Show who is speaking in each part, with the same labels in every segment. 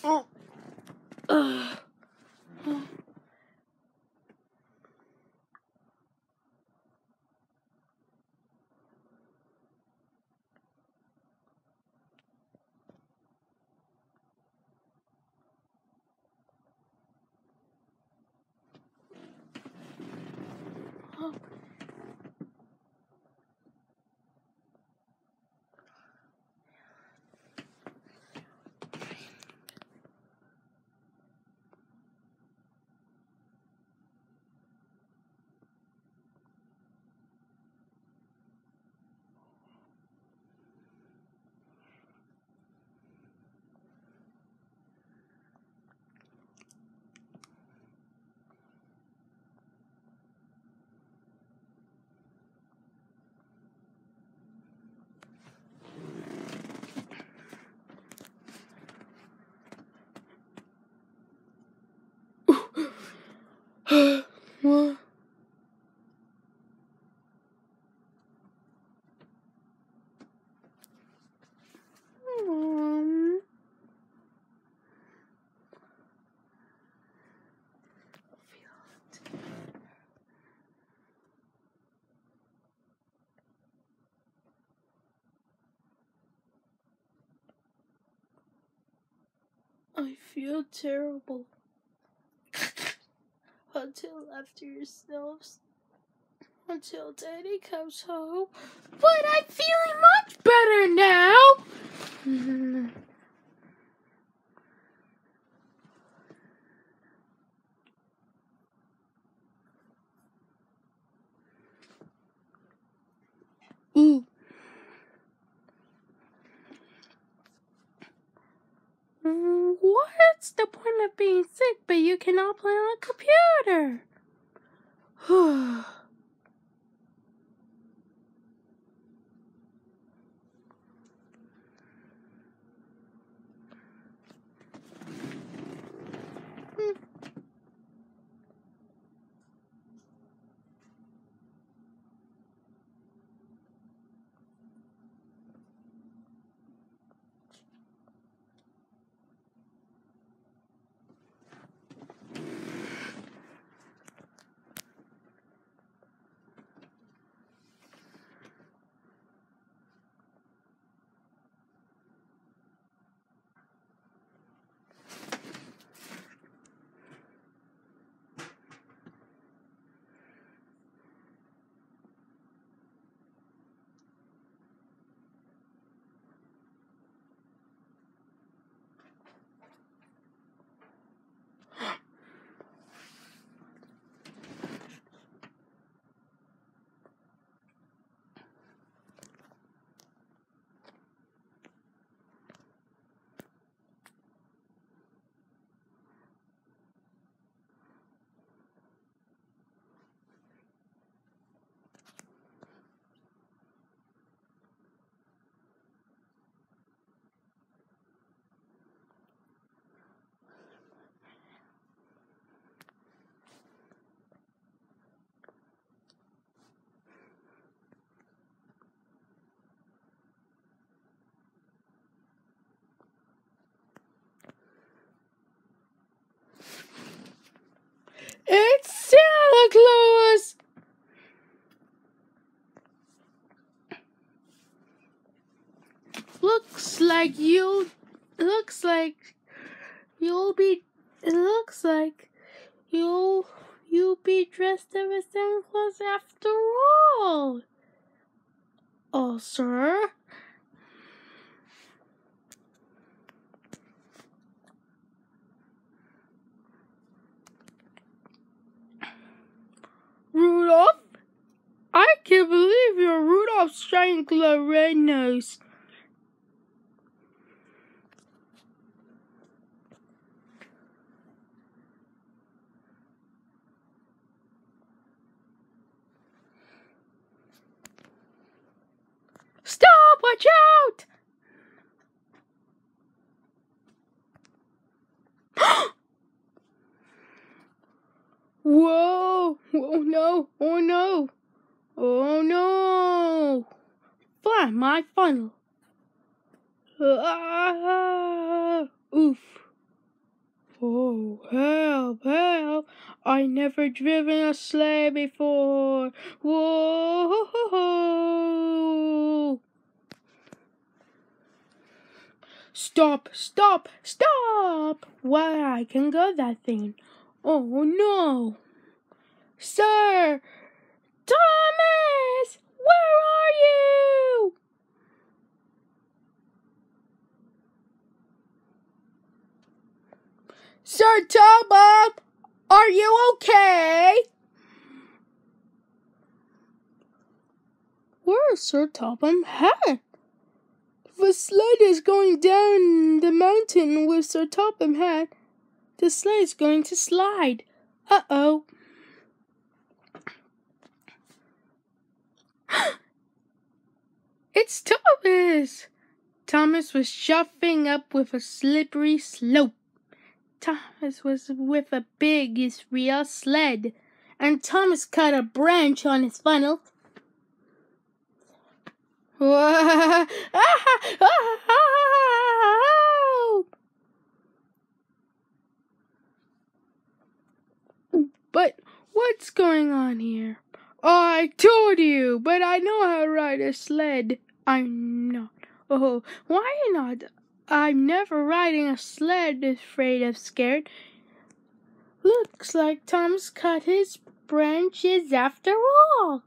Speaker 1: Oh. What? I feel terrible. Until after yourselves. Until Daddy comes home. But I'm feeling much better now. Ooh. What's the point of being sick but you cannot play on a computer? It's Santa Claus! Looks like you'll be dressed up as Santa Claus after all. Oh, sir. Rudolph? I can't believe you're Rudolph's giant glow red nose. Stop! Watch out! Whoa! Oh no! Oh no! Oh no! Fly my funnel! Oof! Oh, help, help. I never driven a sleigh before. Whoa! Stop, stop, stop! Why, I can go that thing. Oh, no. Sir! Thomas! Where are you? Sir Thomas! Are you okay? Where is Sir Topham Hatt? The sled is going down the mountain with Sir Topham Hatt. The sled is going to slide. Uh-oh. It's Thomas! Thomas was shuffling up with a slippery slope. Thomas was with a big real sled, and Thomas cut a branch on his funnel. But what's going on here? I told you, but I know how to ride a sled. I'm not. Oh, why not? I'm never riding a sled, afraid of scared. Looks like Tom's cut his branches after all.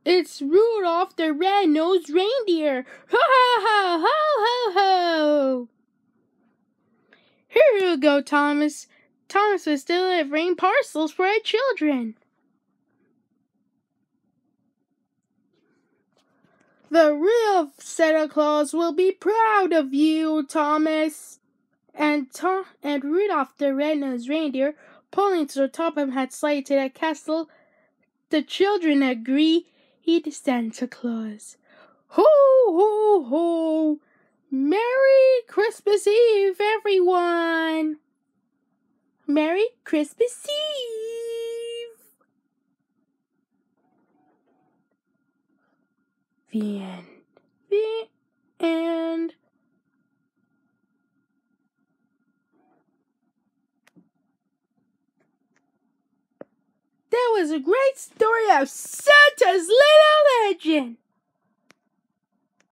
Speaker 1: It's Rudolph the Red-Nosed Reindeer. Ho, ho, ho, ho, ho, ho. Here you go, Thomas. Thomas is delivering parcels for our children. The real Santa Claus will be proud of you, Thomas. And Rudolph the Red-Nosed Reindeer, pulling Sir Topham Hatt's sleigh to the castle. The children agree he'd Santa Claus. Ho, ho, ho! Merry Christmas Eve, everyone! Merry Christmas Eve! The end. The end. That was a great story of Santa's Little Legend.